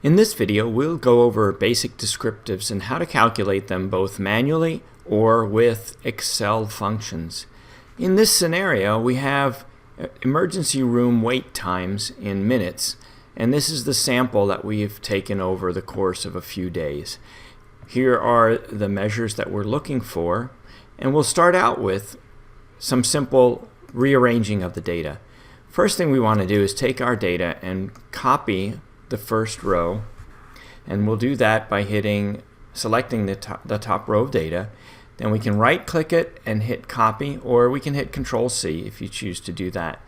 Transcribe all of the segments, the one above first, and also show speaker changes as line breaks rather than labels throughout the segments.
In this video, we'll go over basic descriptives and how to calculate them both manually or with Excel functions. In this scenario, we have emergency room wait times in minutes, and this is the sample that we've taken over the course of a few days. Here are the measures that we're looking for, and we'll start out with some simple rearranging of the data. First thing we want to do is take our data and copy the first row, and we'll do that by selecting the top row of data. Then we can right click it and hit copy, or we can hit Control C if you choose to do that.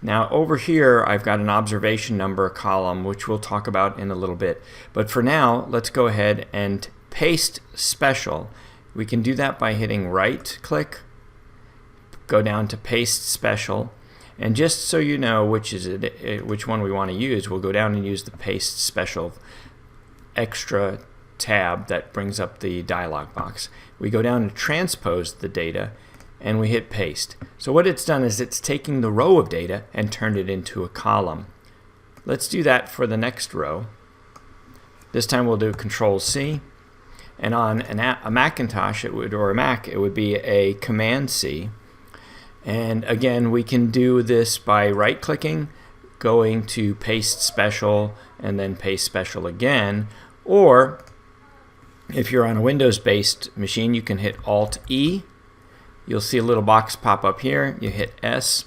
Now over here I've got an observation number column, which we'll talk about in a little bit, but for now let's go ahead and paste special. We can do that by hitting right click, go down to paste special, and just so you know which one we want to use, we'll go down and use the paste special extra tab that brings up the dialog box. We go down and transpose the data and we hit paste. So what it's done is it's taking the row of data and turned it into a column. Let's do that for the next row. This time we'll do Control C, and on a Macintosh or a Mac it would be a Command C. And again, we can do this by right clicking, going to paste special, and then paste special again, or if you're on a Windows based machine, you can hit Alt E. You'll see a little box pop up here. You hit S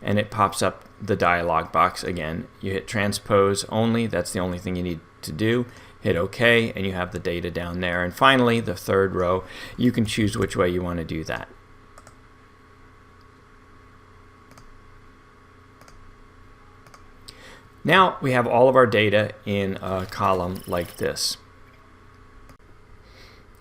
and it pops up the dialog box again. You hit transpose only, that's the only thing you need to do. Hit OK and you have the data down there. And finally, the third row, you can choose which way you want to do that. Now we have all of our data in a column like this.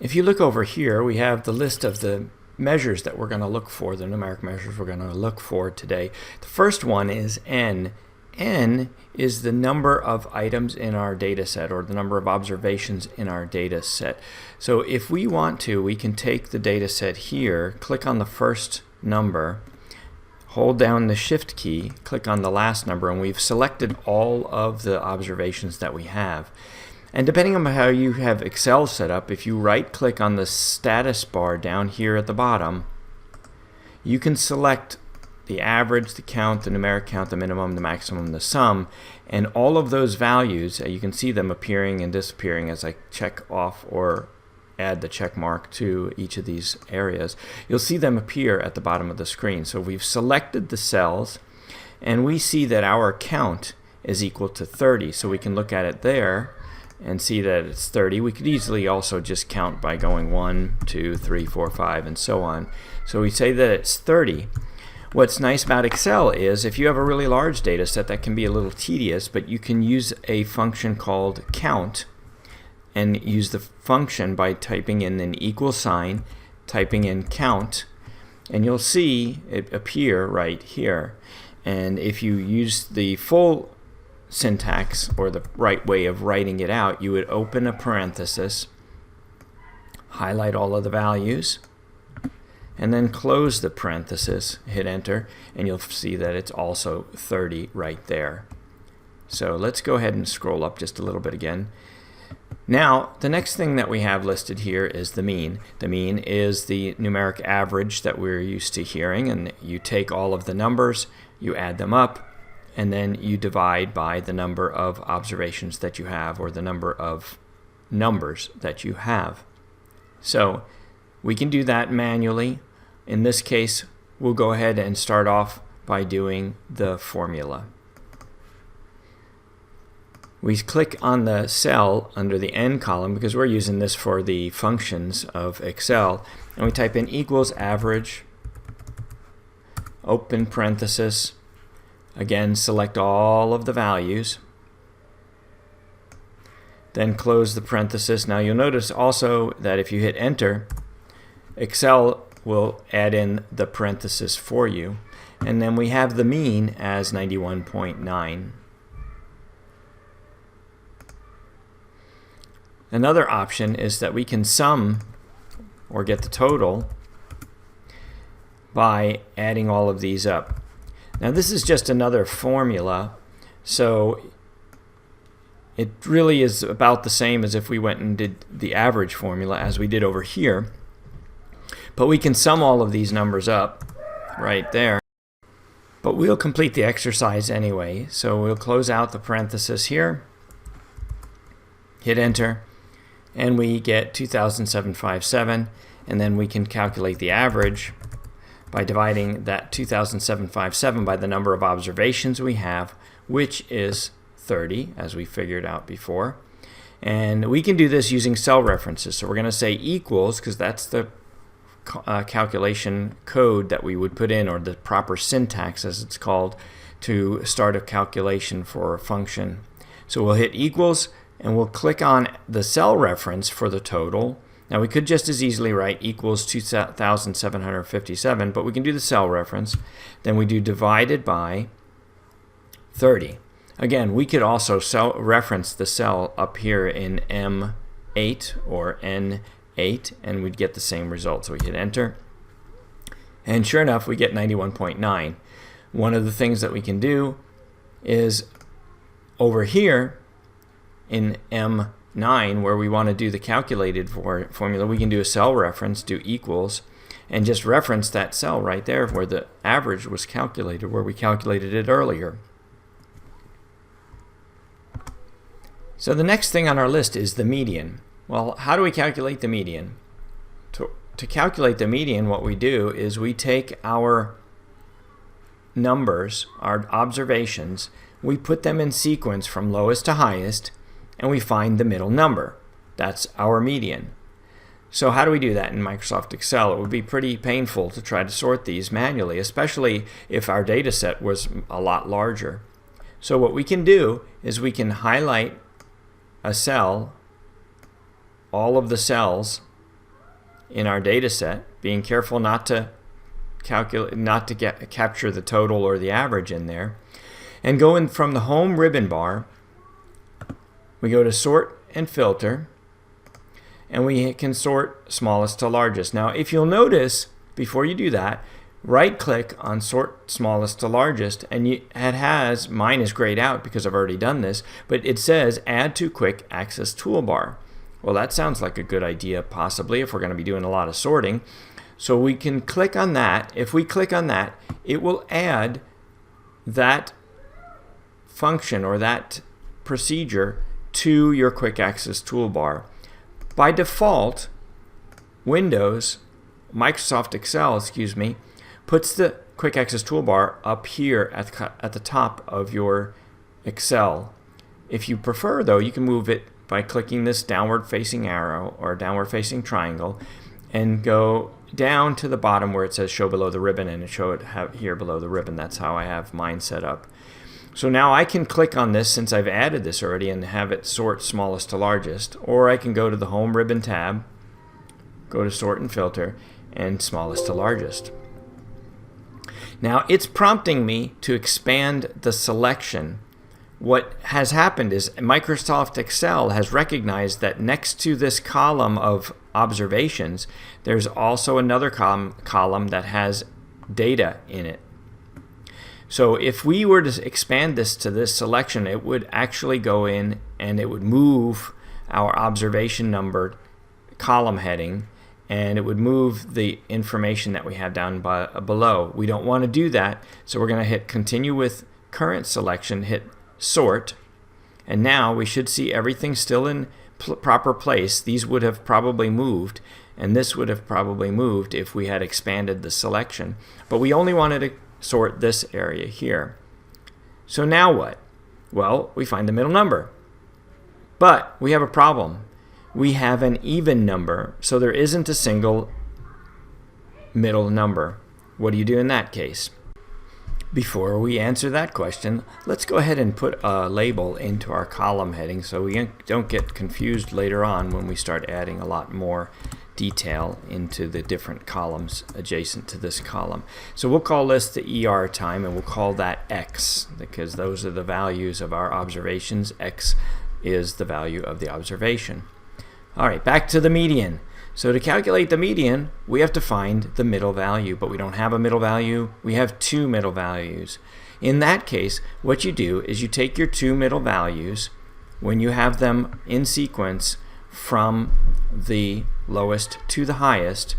If you look over here, we have the list of the measures that we're going to look for, the numeric measures we're going to look for today. The first one is N. N is the number of items in our data set, or the number of observations in our data set. So if we want to, we can take the data set here, click on the first number, hold down the Shift key, click on the last number, and we've selected all of the observations that we have. And depending on how you have Excel set up, if you right click on the status bar down here at the bottom, you can select the average, the count, the numeric count, the minimum, the maximum, the sum, and all of those values, you can see them appearing and disappearing as I check off or add the check mark to each of these areas. You'll see them appear at the bottom of the screen. So we've selected the cells and we see that our count is equal to 30. So we can look at it there and see that it's 30. We could easily also just count by going 1, 2, 3, 4, 5 and so on. So we say that it's 30. What's nice about Excel is if you have a really large data set, that can be a little tedious, but you can use a function called count and use the function by typing in an equal sign, typing in count, and you'll see it appear right here. And if you use the full syntax or the right way of writing it out, you would open a parenthesis, highlight all of the values, and then close the parenthesis, hit enter, and you'll see that it's also 30 right there. So let's go ahead and scroll up just a little bit again. Now, the next thing that we have listed here is the mean. The mean is the numeric average that we're used to hearing, and you take all of the numbers, you add them up, and then you divide by the number of observations that you have, or the number of numbers that you have. So we can do that manually. In this case, we'll go ahead and start off by doing the formula. We click on the cell under the N column because we're using this for the functions of Excel, and we type in equals average, open parenthesis, again select all of the values, then close the parenthesis. Now you'll notice also that if you hit enter, Excel will add in the parenthesis for you, and then we have the mean as 91.9. Another option is that we can sum or get the total by adding all of these up. Now this is just another formula, so it really is about the same as if we went and did the average formula as we did over here. But we can sum all of these numbers up right there. But we'll complete the exercise anyway. So we'll close out the parenthesis here, hit enter, and we get 2,757. And then we can calculate the average by dividing that 2,757 by the number of observations we have, which is 30, as we figured out before. And we can do this using cell references. So we're going to say equals, because that's the calculation code that we would put in, or the proper syntax as it's called, to start a calculation for a function. So we'll hit equals, and we'll click on the cell reference for the total. Now we could just as easily write equals 2,757, but we can do the cell reference. Then we do divided by 30. Again, we could also reference the cell up here in M8 or N8, and we'd get the same result. So we hit enter, and sure enough, we get 91.9. One of the things that we can do is over here in M9, where we want to do the calculated formula, we can do a cell reference, do equals, and just reference that cell right there where the average was calculated, where we calculated it earlier. So the next thing on our list is the median. Well, how do we calculate the median? To calculate the median, what we do is we take our numbers, our observations, we put them in sequence from lowest to highest, and we find the middle number. That's our median. So how do we do that in Microsoft Excel? It would be pretty painful to try to sort these manually, especially if our data set was a lot larger. So what we can do is we can highlight a cell, all of the cells in our data set, being careful not to capture the total or the average in there, and go in from the home ribbon bar. We go to sort and filter, and we can sort smallest to largest. Now, if you'll notice, before you do that, right click on sort smallest to largest, and it has, mine is grayed out because I've already done this, but it says add to quick access toolbar. Well, that sounds like a good idea, possibly, if we're going to be doing a lot of sorting. So we can click on that. If we click on that, it will add that function or that procedure to your quick access toolbar. By default, Microsoft Excel, puts the quick access toolbar up here at the top of your Excel. If you prefer, though, you can move it by clicking this downward facing arrow or downward facing triangle and go down to the bottom where it says show below the ribbon, and show it here below the ribbon. That's how I have mine set up. So now I can click on this, since I've added this already, and have it sort smallest to largest, or I can go to the home ribbon tab, go to sort and filter, and smallest to largest. Now it's prompting me to expand the selection. What has happened is Microsoft Excel has recognized that next to this column of observations, there's also another column that has data in it. So if we were to expand this to this selection, it would actually go in and it would move our observation number column heading, and it would move the information that we have down below. We don't want to do that, so we're going to hit continue with current selection, hit sort, and now we should see everything still in proper place. These would have probably moved, and this would have probably moved if we had expanded the selection, but we only wanted to sort this area here. So now what? Well, we find the middle number, but we have a problem. We have an even number, so there isn't a single middle number. What do you do in that case? Before we answer that question, let's go ahead and put a label into our column heading so we don't get confused later on when we start adding a lot more detail into the different columns adjacent to this column. So we'll call this the ER time, and we'll call that X, because those are the values of our observations. X is the value of the observation. All right, back to the median. So to calculate the median, we have to find the middle value, but we don't have a middle value. We have two middle values. In that case, what you do is you take your two middle values, when you have them in sequence from the lowest to the highest,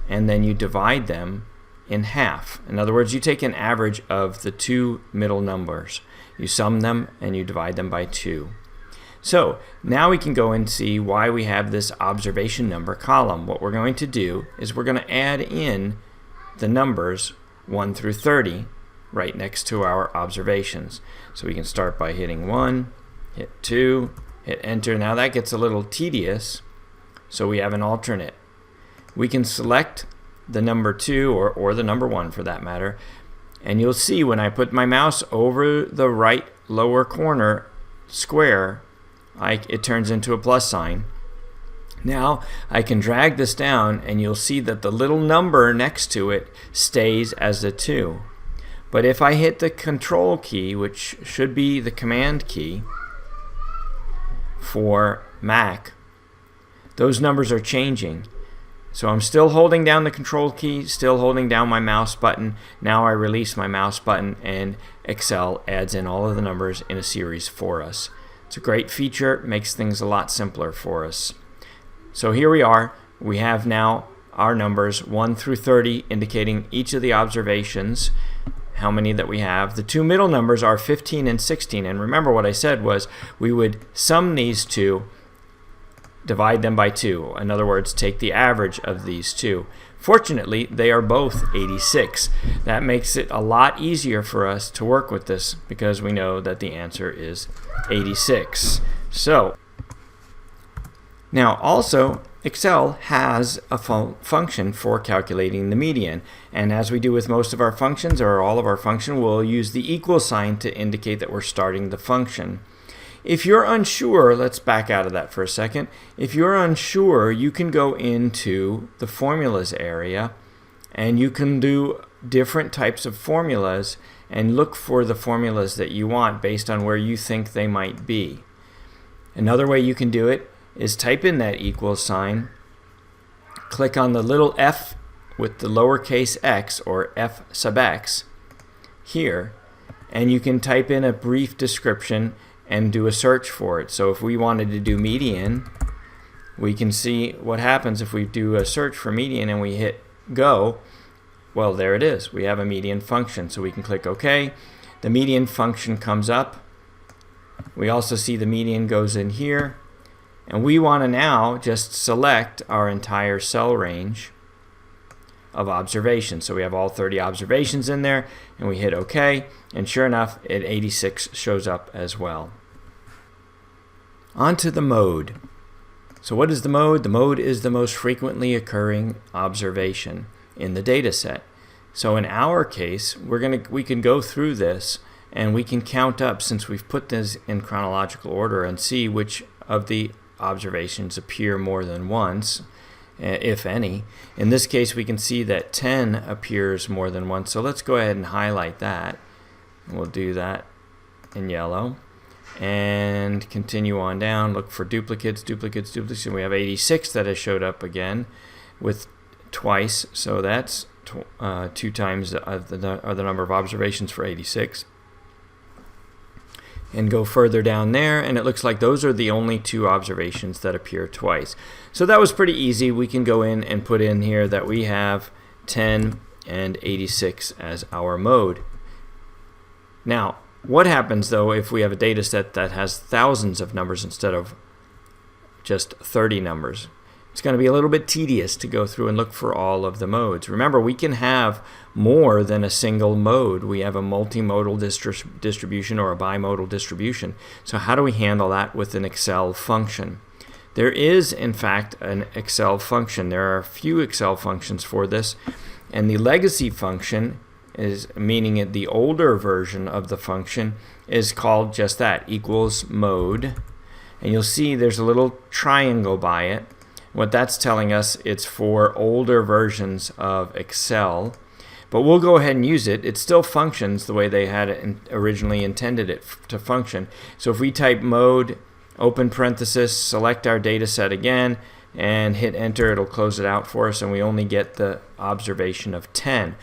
and then you divide them in half. In other words, you take an average of the two middle numbers. You sum them and you divide them by 2. So now we can go and see why we have this observation number column. What we're going to do is we're going to add in the numbers 1 through 30 right next to our observations. So we can start by hitting 1, hit 2, hit enter. Now that gets a little tedious, so we have an alternate. We can select the number 2 or the number 1 for that matter, and you'll see when I put my mouse over the right lower corner square, it turns into a plus sign. Now I can drag this down and you'll see that the little number next to it stays as a 2. But if I hit the control key, which should be the command key for Mac, those numbers are changing. So I'm still holding down the control key, still holding down my mouse button. Now I release my mouse button and Excel adds in all of the numbers in a series for us. It's a great feature, makes things a lot simpler for us. So here we are. We have now our numbers 1 through 30 indicating each of the observations, how many that we have. The two middle numbers are 15 and 16. And remember what I said was we would sum these two, divide them by 2. In other words, take the average of these two. Fortunately, they are both 86. That makes it a lot easier for us to work with this because we know that the answer is 86. So, now also, Excel has a function for calculating the median. And as we do with most of our functions or all of our function, we'll use the equal sign to indicate that we're starting the function. If you're unsure, let's back out of that for a second. If you're unsure, you can go into the formulas area and you can do different types of formulas and look for the formulas that you want based on where you think they might be. Another way you can do it is type in that equal sign, click on the little f with the lowercase x or f sub x here, and you can type in a brief description and do a search for it. So if we wanted to do median, we can see what happens if we do a search for median and we hit go. Well, there it is. We have a median function. So we can click OK. The median function comes up. We also see the median goes in here. And we want to now just select our entire cell range of observations. So we have all 30 observations in there, and we hit OK, and sure enough, 86 shows up as well. On to the mode. So what is the mode? The mode is the most frequently occurring observation in the data set. So in our case, we can go through this and we can count up, since we've put this in chronological order, and see which of the observations appear more than once, if any. In this case, we can see that 10 appears more than once. So let's go ahead and highlight that. We'll do that in yellow and continue on down. Look for duplicates, duplicates, duplicates. And we have 86 that has showed up again with twice. So that's 2 times the number of observations for 86. And go further down there, and it looks like those are the only 2 observations that appear twice. So that was pretty easy. We can go in and put in here that we have 10 and 86 as our mode. Now, what happens though if we have a data set that has thousands of numbers instead of just 30 numbers? It's going to be a little bit tedious to go through and look for all of the modes. Remember, we can have more than a single mode. We have a multimodal distribution or a bimodal distribution. So how do we handle that with an Excel function? There is, in fact, an Excel function. There are a few Excel functions for this. And the legacy function, is meaning the older version of the function, is called just that, equals mode. And you'll see there's a little triangle by it. What that's telling us, it's for older versions of Excel. But we'll go ahead and use it. It still functions the way they had it originally intended it to function. So if we type mode, open parenthesis, select our data set again, and hit enter, it'll close it out for us, and we only get the observation of 10.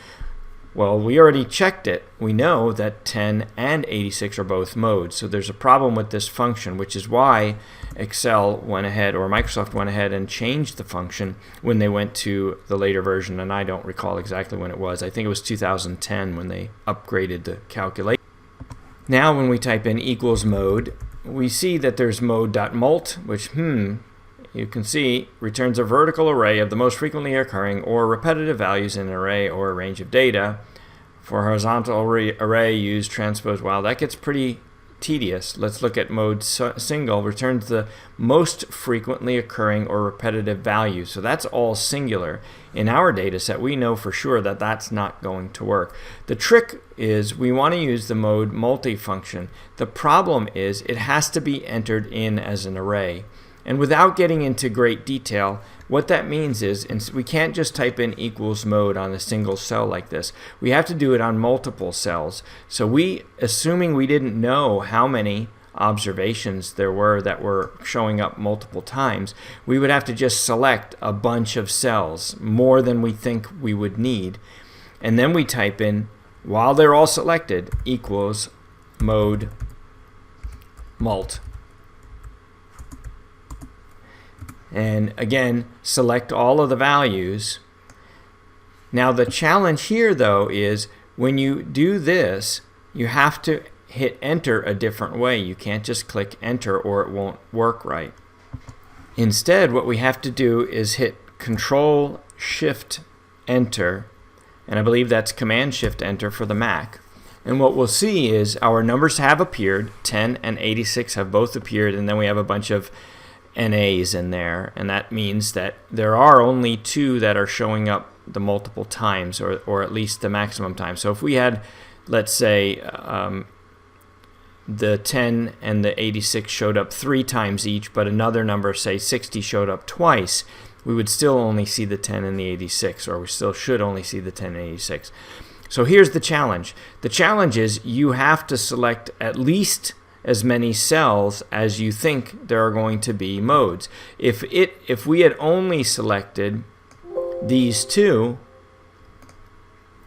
Well, we already checked it. We know that 10 and 86 are both modes. So there's a problem with this function, which is why Excel went ahead, or Microsoft went ahead and changed the function when they went to the later version. And I don't recall exactly when it was. I think it was 2010 when they upgraded the calculation. Now when we type in equals mode, we see that there's mode.mult, which, you can see returns a vertical array of the most frequently occurring or repetitive values in an array or a range of data. For horizontal array, use transpose. Wow, that gets pretty tedious. Let's look at mode single. Returns the most frequently occurring or repetitive values. So that's all singular. In our data set, we know for sure that that's not going to work. The trick is we want to use the mode multi function. The problem is it has to be entered in as an array. And without getting into great detail, what that means is we can't just type in equals mode on a single cell like this. We have to do it on multiple cells. So assuming we didn't know how many observations there were that were showing up multiple times, we would have to just select a bunch of cells, more than we think we would need. And then we type in, while they're all selected, equals mode mult. And again, select all of the values. Now the challenge here though is when you do this, you have to hit enter a different way. You can't just click enter or it won't work right. Instead, what we have to do is hit Control Shift Enter, and I believe that's Command Shift Enter for the Mac. And what we'll see is our numbers have appeared. 10 and 86 have both appeared, and then we have a bunch of NAs in there, and that means that there are only 2 that are showing up the multiple times, or at least the maximum time. So if we had, let's say, the 10 and the 86 showed up 3 times each, but another number, say 60, showed up twice, we would still only see the 10 and the 86, or we still should only see the 10 and 86. So here's the challenge. The challenge is you have to select at least as many cells as you think there are going to be modes. If we had only selected these 2,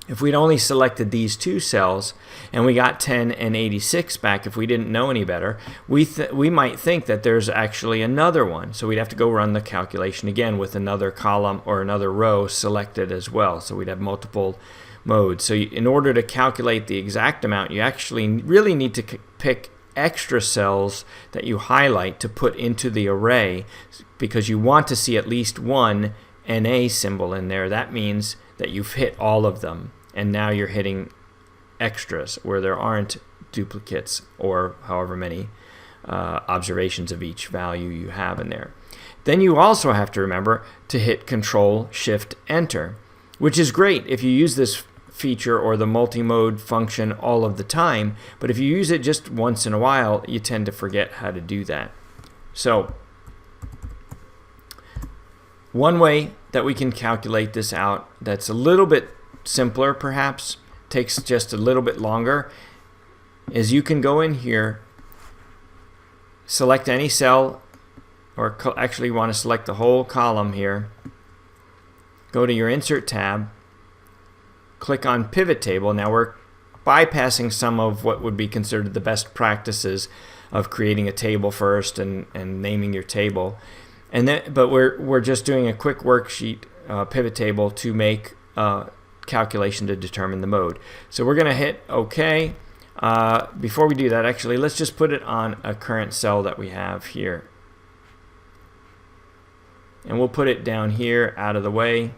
if we'd only selected these 2 cells and we got 10 and 86 back, if we didn't know any better, we might think that there's actually another one. So we'd have to go run the calculation again with another column or another row selected as well. So we'd have multiple modes. So in order to calculate the exact amount, you actually really need to pick extra cells that you highlight to put into the array, because you want to see at least one NA symbol in there. That means that you've hit all of them, and now you're hitting extras where there aren't duplicates or however many observations of each value you have in there. Then you also have to remember to hit Control Shift Enter, which is great if you use this feature or the multi-mode function all of the time, but if you use it just once in a while, you tend to forget how to do that. So one way that we can calculate this out that's a little bit simpler, perhaps takes just a little bit longer, is you can go in here, select any cell, or actually want to select the whole column here, go to your Insert tab, click on Pivot Table. Now we're bypassing some of what would be considered the best practices of creating a table first and naming your table, and then but we're just doing a quick worksheet pivot table to make calculation to determine the mode. So we're going to hit OK. Before we do that, actually, let's just put it on a current cell that we have here, and we'll put it down here out of the way.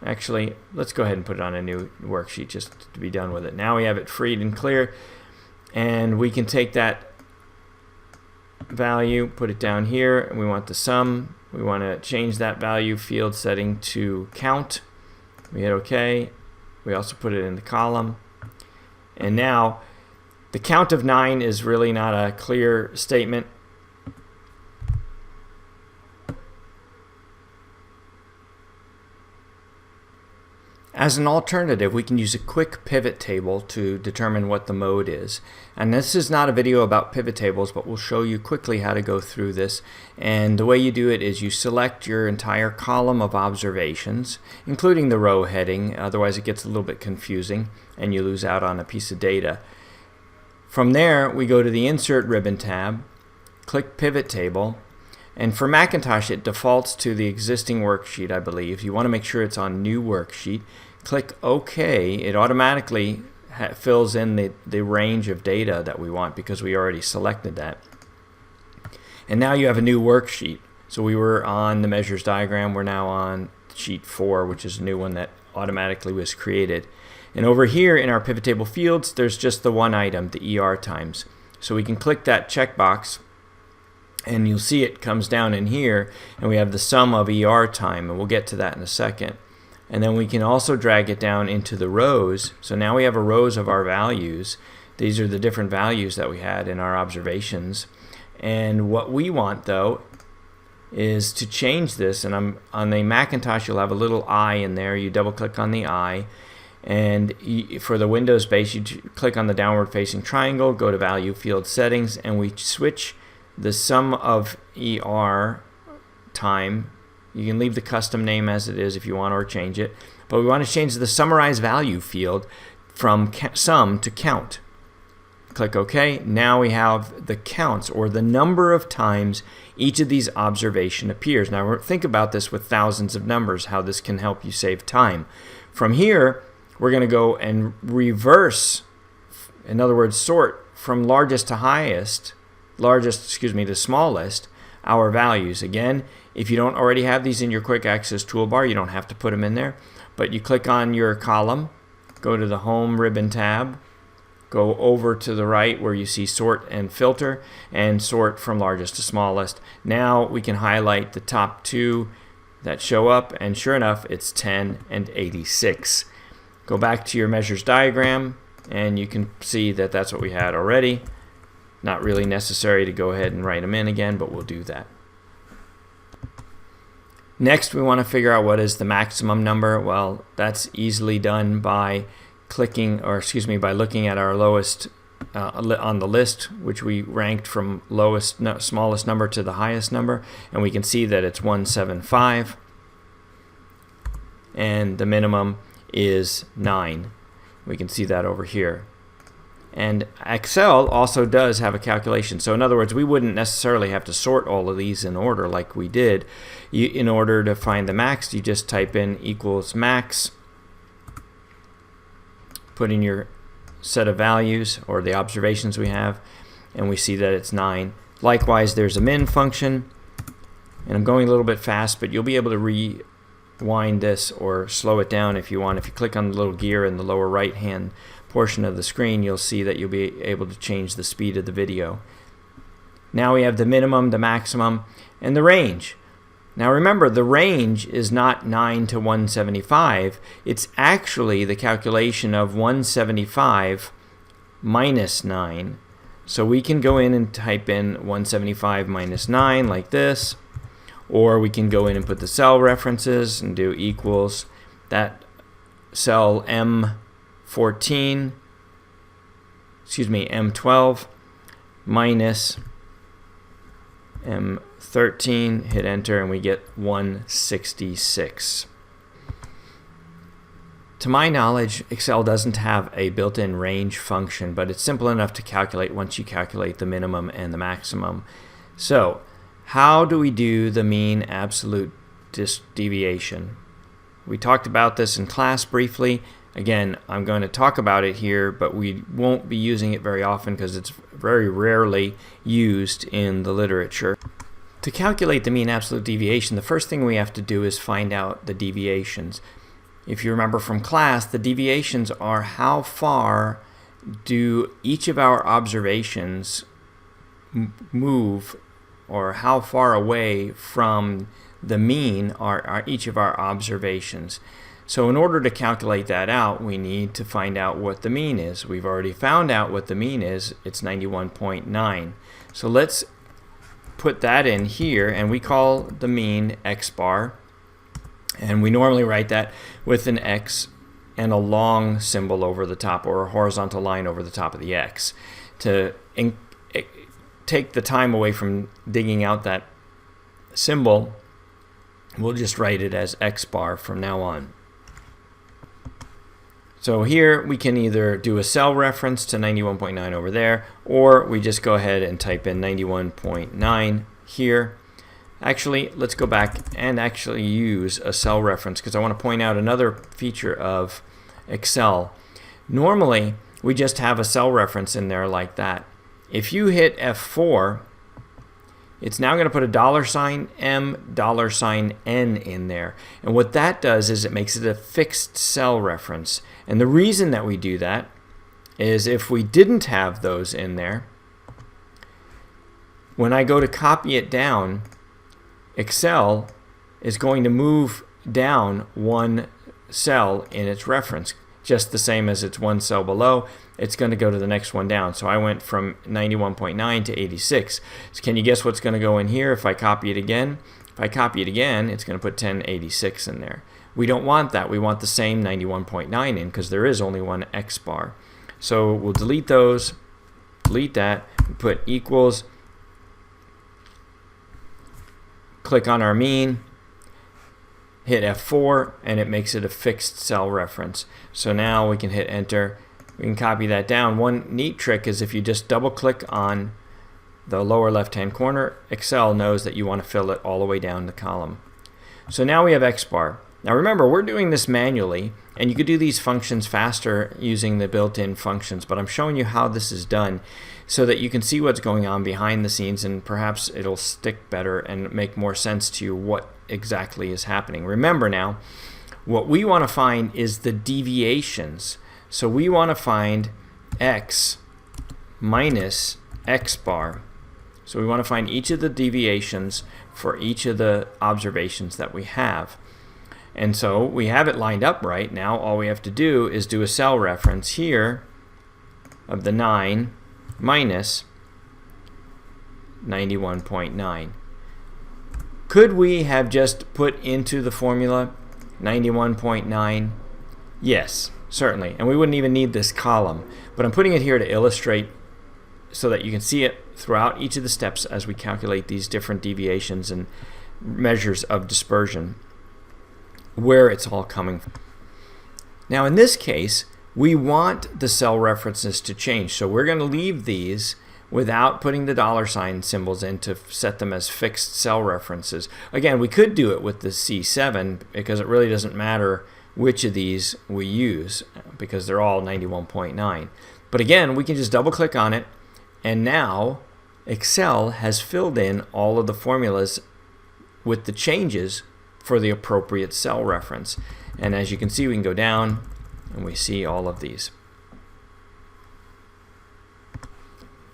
Actually, let's go ahead and put it on a new worksheet just to be done with it. Now we have it freed and clear, and we can take that value, put it down here, and we want the sum. We want to change that value field setting to count. We hit OK. We also put it in the column. And now the count of 9 is really not a clear statement. As an alternative, we can use a quick pivot table to determine what the mode is. And this is not a video about pivot tables, but we'll show you quickly how to go through this. And the way you do it is you select your entire column of observations, including the row heading, otherwise it gets a little bit confusing and you lose out on a piece of data. From there, we go to the Insert Ribbon tab, click Pivot Table, and for Macintosh it defaults to the existing worksheet, I believe. You want to make sure it's on New Worksheet. Click OK. It automatically fills in the range of data that we want because we already selected that. And now you have a new worksheet. So we were on the measures diagram. We're now on sheet 4, which is a new one that automatically was created. And over here in our pivot table fields, there's just the one item, the ER times. So we can click that checkbox, and you'll see it comes down in here, and we have the sum of ER time, and we'll get to that in a second. And then we can also drag it down into the rows. So now we have a rows of our values. These are the different values that we had in our observations. And what we want, though, is to change this. And on the Macintosh, you'll have a little I in there. You double click on the I. And for the Windows base, you click on the downward facing triangle, go to Value Field Settings, and we switch the sum of ER time. You can leave the custom name as it is if you want, or change it. But we want to change the Summarize Value field from sum to count. Click OK. Now we have the counts, or the number of times each of these observation appears. Now think about this with thousands of numbers, how this can help you save time. From here, we're going to go and reverse, in other words, sort from largest to highest, to smallest, our values. Again, if you don't already have these in your quick access toolbar, you don't have to put them in there, but you click on your column, go to the Home Ribbon tab, go over to the right where you see Sort and Filter, and sort from largest to smallest. Now we can highlight the top two that show up, and sure enough, it's 10 and 86. Go back to your measures diagram, and you can see that that's what we had already. Not really necessary to go ahead and write them in again, but we'll do that. Next, we want to figure out what is the maximum number. Well, that's easily done by by looking at our lowest on the list, which we ranked from smallest number to the highest number, and we can see that it's 175, and the minimum is 9. We can see that over here. And Excel also does have a calculation. So in other words, we wouldn't necessarily have to sort all of these in order like we did. In order to find the max, you just type in equals max, put in your set of values or the observations we have, and we see that it's 9. Likewise, there's a min function, and I'm going a little bit fast, but you'll be able to rewind this or slow it down if you want. If you click on the little gear in the lower right hand portion of the screen, you'll see that you'll be able to change the speed of the video. Now we have the minimum, the maximum, and the range. Now remember, the range is not 9 to 175. It's actually the calculation of 175 minus 9. So we can go in and type in 175 minus 9 like this, or we can go in and put the cell references and do equals that cell M12 minus M13, hit enter, and we get 166. To my knowledge, Excel doesn't have a built-in range function, but it's simple enough to calculate once you calculate the minimum and the maximum. So, how do we do the mean absolute deviation? We talked about this in class briefly. Again, I'm going to talk about it here, but we won't be using it very often because it's very rarely used in the literature. To calculate the mean absolute deviation, the first thing we have to do is find out the deviations. If you remember from class, the deviations are how far do each of our observations move, or how far away from the mean are each of our observations. So in order to calculate that out, we need to find out what the mean is. We've already found out what the mean is. It's 91.9. So let's put that in here, and we call the mean XBar. And we normally write that with an X and a long symbol over the top, or a horizontal line over the top of the X. To take the time away from digging out that symbol, we'll just write it as XBar from now on. So here we can either do a cell reference to 91.9 over there, or we just go ahead and type in 91.9 here. Actually, let's go back and actually use a cell reference, because I want to point out another feature of Excel. Normally, we just have a cell reference in there like that. If you hit F4, it's now going to put a $M, $N in there. And what that does is it makes it a fixed cell reference. And the reason that we do that is if we didn't have those in there, when I go to copy it down, Excel is going to move down one cell in its reference, just the same as it's one cell below. It's going to go to the next one down. So I went from 91.9 to 86. So can you guess what's going to go in here if I copy it again? If I copy it again, it's going to put 1086 in there. We don't want that. We want the same 91.9 in, because there is only one XBar. So we'll delete those, delete that, put equals, click on our mean, hit F4, and it makes it a fixed cell reference. So now we can hit enter. We can copy that down. One neat trick is if you just double click on the lower left hand corner, Excel knows that you want to fill it all the way down the column. So now we have XBar. Now remember, we're doing this manually, and you could do these functions faster using the built-in functions, but I'm showing you how this is done so that you can see what's going on behind the scenes, and perhaps it'll stick better and make more sense to you what exactly is happening. Remember now, what we want to find is the deviations. So we want to find X minus XBar. So we want to find each of the deviations for each of the observations that we have. And so we have it lined up right now. All we have to do is do a cell reference here of the 9 minus 91.9. Could we have just put into the formula 91.9? Yes, certainly. And we wouldn't even need this column. But I'm putting it here to illustrate so that you can see it throughout each of the steps as we calculate these different deviations and measures of dispersion, where it's all coming from. Now in this case, we want the cell references to change. So we're going to leave these without putting the $sign symbols in to set them as fixed cell references. Again, we could do it with the C7 because it really doesn't matter which of these we use because they're all 91.9. But again, we can just double click on it, and now Excel has filled in all of the formulas with the changes for the appropriate cell reference. And as you can see, we can go down and we see all of these.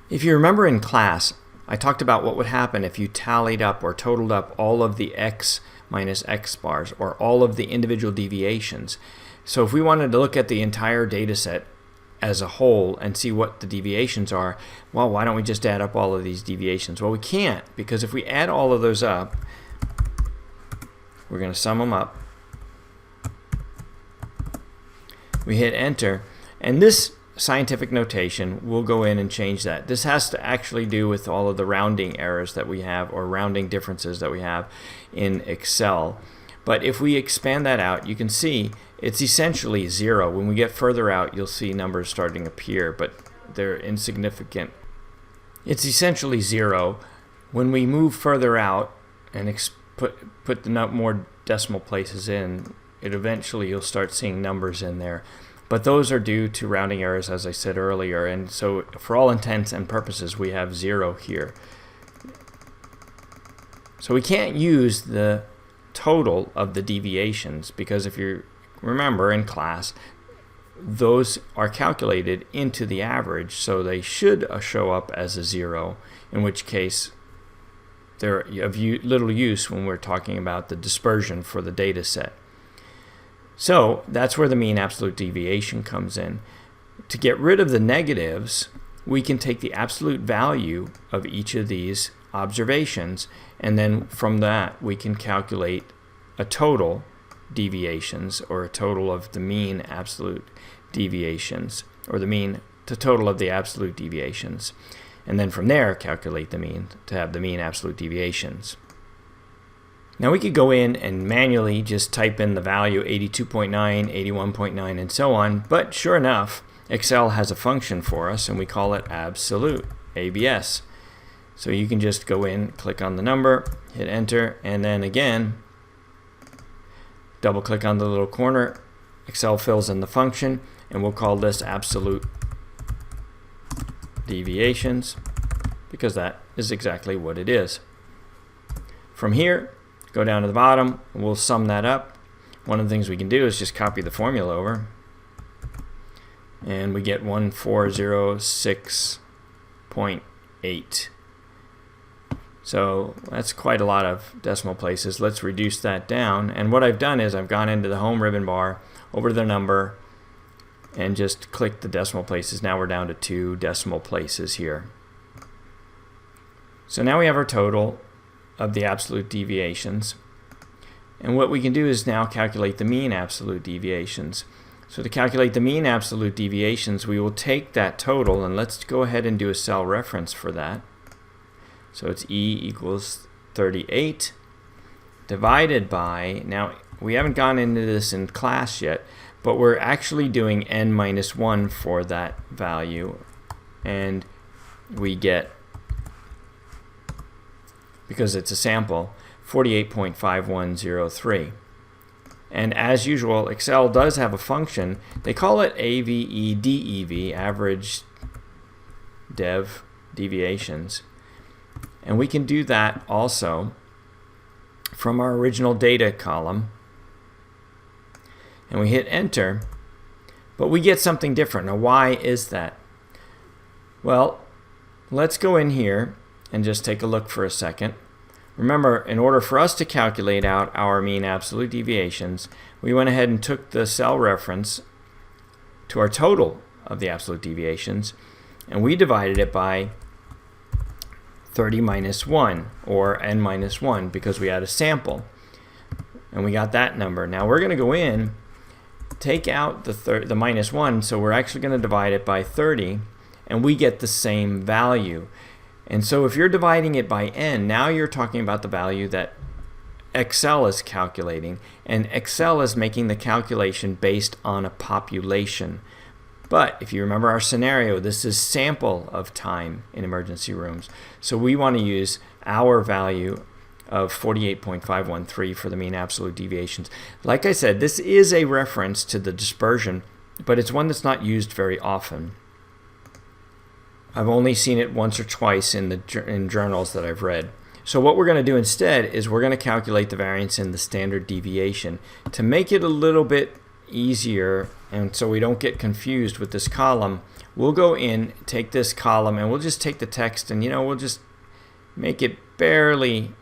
If you remember in class, I talked about what would happen if you tallied up or totaled up all of the X minus X bars, or all of the individual deviations. So if we wanted to look at the entire data set as a whole and see what the deviations are, well, why don't we just add up all of these deviations? Well, we can't, because if we add all of those up, we're going to sum them up. We hit enter, and this scientific notation, we'll go in and change that. This has to actually do with all of the rounding errors that we have, or rounding differences that we have in Excel. But if we expand that out, you can see it's essentially 0. When we get further out, you'll see numbers starting to appear, but they're insignificant. It's essentially 0. When we move further out and put the more decimal places in, eventually you'll start seeing numbers in there. But those are due to rounding errors, as I said earlier, and so for all intents and purposes, we have 0 here. So we can't use the total of the deviations, because if you remember in class, those are calculated into the average, so they should show up as a 0, in which case they're of little use when we're talking about the dispersion for the data set. So that's where the mean absolute deviation comes in. To get rid of the negatives, we can take the absolute value of each of these observations, and then from that we can calculate a total deviations, or a total of the mean absolute deviations, or the total of the absolute deviations. And then from there, calculate the mean to have the mean absolute deviations. Now we could go in and manually just type in the value 82.9, 81.9, and so on, but sure enough, Excel has a function for us, and we call it absolute, ABS. So you can just go in, click on the number, hit enter, and then again, double click on the little corner. Excel fills in the function, and we'll call this absolute deviations, because that is exactly what it is. From here, go down to the bottom, and we'll sum that up. One of the things we can do is just copy the formula over, and we get 1406.8. So that's quite a lot of decimal places. Let's reduce that down. And what I've done is I've gone into the home ribbon bar, over to the number, and just clicked the decimal places. Now we're down to 2 decimal places here. So now we have our total of the absolute deviations. And what we can do is now calculate the mean absolute deviations. So to calculate the mean absolute deviations, we will take that total, and let's go ahead and do a cell reference for that. So it's E equals 38 divided by, now we haven't gone into this in class yet, but we're actually doing n minus 1 for that value, and we get, because it's a sample, 48.5103. And as usual, Excel does have a function. They call it AVEDEV, average dev deviations. And we can do that also from our original data column. And we hit enter, but we get something different. Now why is that? Well, let's go in here and just take a look for a second. Remember, in order for us to calculate out our mean absolute deviations, we went ahead and took the cell reference to our total of the absolute deviations, and we divided it by 30 minus 1, or n minus 1, because we had a sample. And we got that number. Now we're going to go in, take out the minus 1, so we're actually going to divide it by 30, and we get the same value. And so if you're dividing it by n, now you're talking about the value that Excel is calculating, and Excel is making the calculation based on a population. But if you remember our scenario, this is sample of time in emergency rooms. So we want to use our value of 48.513 for the mean absolute deviations. Like I said, this is a reference to the dispersion, but it's one that's not used very often. I've only seen it once or twice in journals that I've read. So what we're going to do instead is we're going to calculate the variance in the standard deviation to make it a little bit easier, and so we don't get confused with this column. We'll go in, take this column, and we'll just take the text, and we'll just make it barely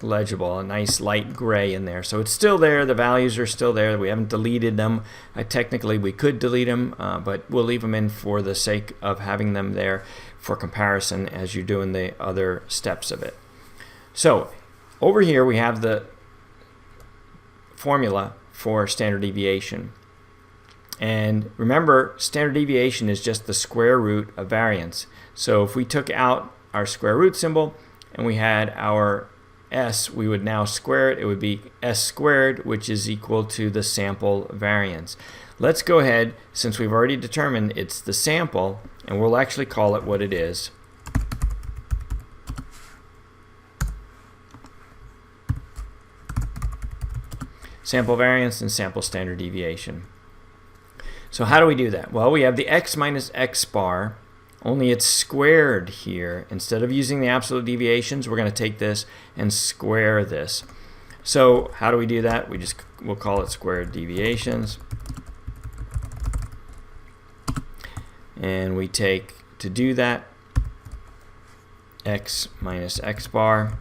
legible, a nice light gray in there. So it's still there, the values are still there, we haven't deleted them. Technically we could delete them, but we'll leave them in for the sake of having them there for comparison as you're doing the other steps of it. So over here we have the formula for standard deviation. And remember, standard deviation is just the square root of variance. So if we took out our square root symbol and we had our s, we would now square it. It would be s squared, which is equal to the sample variance. Let's go ahead, since we've already determined it's the sample, and we'll actually call it what it is. Sample variance and sample standard deviation. So how do we do that? Well, we have the x minus x bar, only it's squared here. Instead of using the absolute deviations, we're going to take this and square this. So how do we do that? We'll call it squared deviations. And we take, to do that, x minus x bar,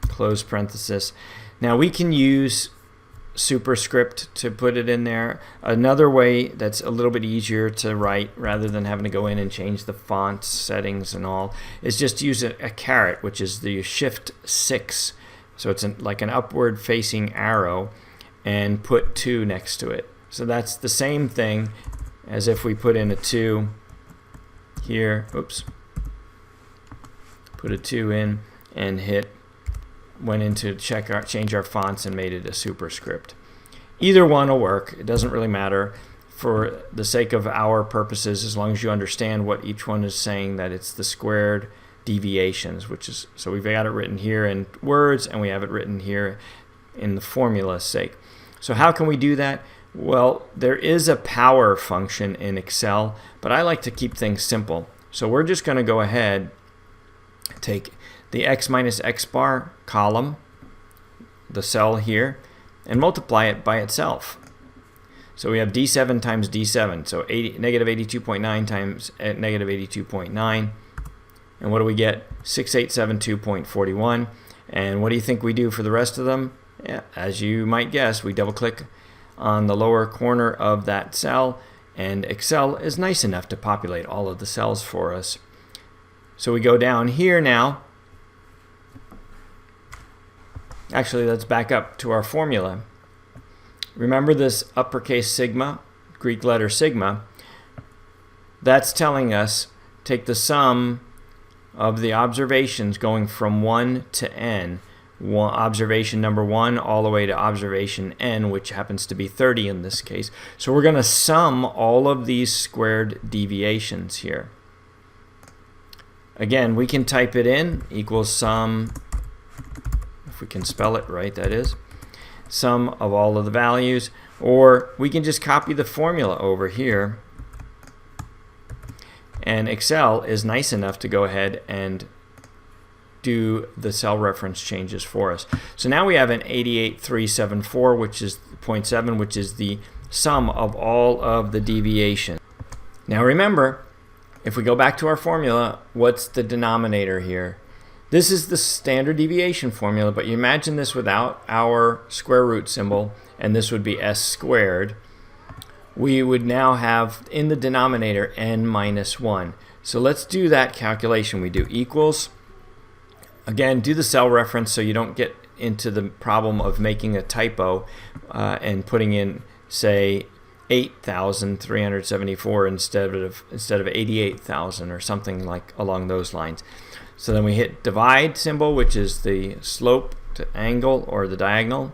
close parenthesis. Now we can use superscript to put it in there. Another way that's a little bit easier to write rather than having to go in and change the font settings and all is just use a caret, which is the shift 6. So it's like an upward facing arrow, and put 2 next to it. So that's the same thing as if we put in a 2 here. Oops. Put a 2 in and went into change our fonts and made it a superscript. Either one will work. It doesn't really matter for the sake of our purposes, as long as you understand what each one is saying, that it's the squared deviations, which is, so we've got it written here in words and we have it written here in the formula's sake. So how can we do that? Well, there is a power function in Excel, but I like to keep things simple. So we're just going to go ahead, take the x minus x bar column, the cell here, and multiply it by itself. So we have D7 times D7, so negative 82.9 times negative 82.9. And what do we get? 6872.41. And what do you think we do for the rest of them? Yeah, as you might guess, we double click on the lower corner of that cell, and Excel is nice enough to populate all of the cells for us. So we go down here now. Actually, let's back up to our formula. Remember this uppercase sigma, Greek letter sigma? That's telling us take the sum of the observations going from 1 to n, observation number 1 all the way to observation n, which happens to be 30 in this case. So we're going to sum all of these squared deviations here. Again, we can type it in, equals sum, if we can spell it right, that is, sum of all of the values, or we can just copy the formula over here, and Excel is nice enough to go ahead and do the cell reference changes for us. So now we have an 88374, which is 0.7, which is the sum of all of the deviation. Now remember, if we go back to our formula, what's the denominator here? This is the standard deviation formula, but you imagine this without our square root symbol, and this would be s squared. We would now have in the denominator n minus 1. So let's do that calculation. We do equals. Again, do the cell reference so you don't get into the problem of making a typo and putting in, say, 8,374 instead of 88,000 or something like along those lines. So then we hit divide symbol, which is the slope to angle or the diagonal.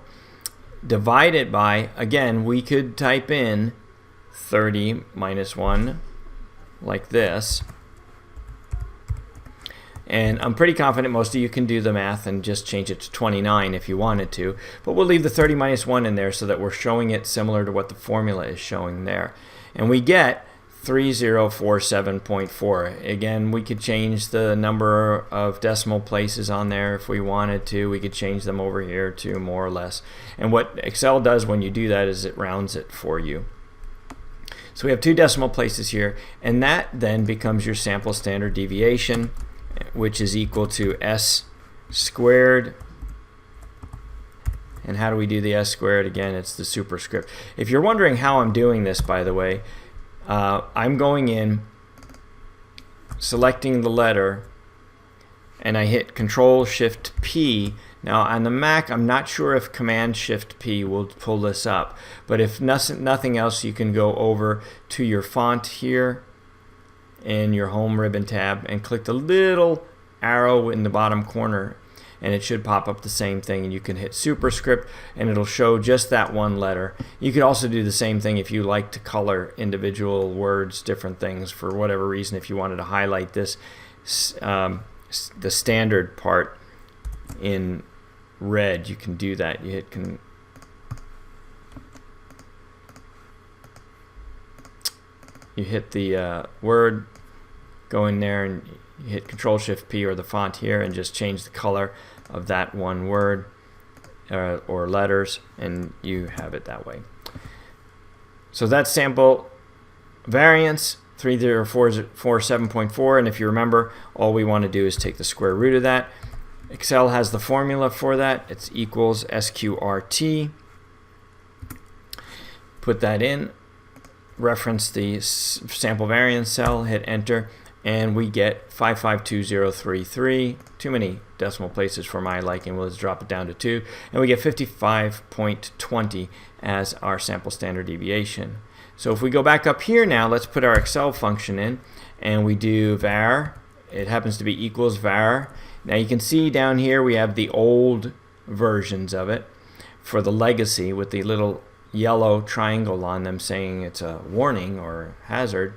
Divide it by, again, we could type in 30 minus 1 like this. And I'm pretty confident most of you can do the math and just change it to 29 if you wanted to. But we'll leave the 30 minus 1 in there so that we're showing it similar to what the formula is showing there. And we get 3047.4. Again, we could change the number of decimal places on there if we wanted to. We could change them over here to more or less. And what Excel does when you do that is it rounds it for you. So we have 2 decimal places here, and that then becomes your sample standard deviation, which is equal to s squared. And how do we do the s squared? Again, it's the superscript. If you're wondering how I'm doing this, by the way, I'm going in, selecting the letter, and I hit Control-Shift-P. Now on the Mac, I'm not sure if Command-Shift-P will pull this up, but if nothing else, you can go over to your font here in your Home ribbon tab and click the little arrow in the bottom corner, and it should pop up the same thing, and you can hit superscript and it'll show just that one letter. You could also do the same thing if you like to color individual words, different things for whatever reason. If you wanted to highlight this, the standard part in red, you can do that. You hit the word, go in there and you hit Control-Shift-P or the font here and just change the color of that one word or letters, and you have it that way. So that's sample variance 3047.4, and if you remember, all we want to do is take the square root of that. Excel has the formula for that. It's equals SQRT. Put that in, reference the sample variance cell, hit enter, and we get 552033. Too many decimal places for my liking. We'll just drop it down to 2, and we get 55.20 as our sample standard deviation. So if we go back up here now, let's put our Excel function in, and we do var. It happens to be equals var. Now you can see down here we have the old versions of it for the legacy with the little yellow triangle on them saying it's a warning or hazard.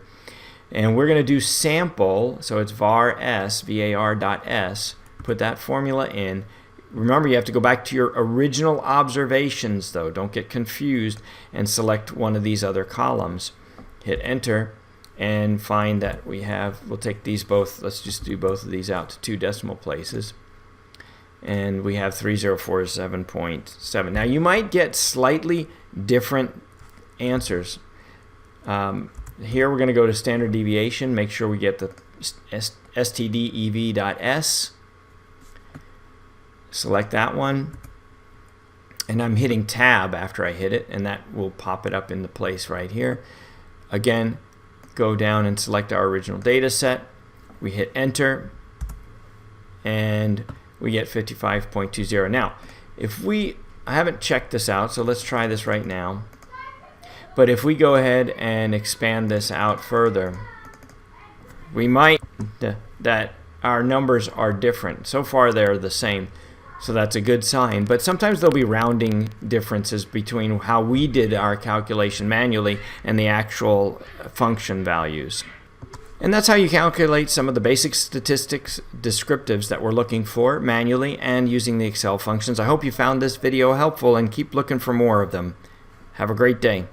And we're going to do sample, so it's var s, var.s, put that formula in. Remember, you have to go back to your original observations, though. Don't get confused, and select one of these other columns. Hit enter and find that we have, we'll take these both, let's just do both of these out to 2 decimal places. And we have 3047.7. Now, you might get slightly different answers. Here we're going to go to standard deviation, make sure we get the stdev.s. Select that one, and I'm hitting tab after I hit it, and that will pop it up into place right here. Again, go down and select our original data set. We hit enter, and we get 55.20. Now, I haven't checked this out, so let's try this right now. But if we go ahead and expand this out further, we might that our numbers are different. So far they're the same, so that's a good sign. But sometimes there'll be rounding differences between how we did our calculation manually and the actual function values. And that's how you calculate some of the basic statistics descriptives that we're looking for manually and using the Excel functions. I hope you found this video helpful, and keep looking for more of them. Have a great day.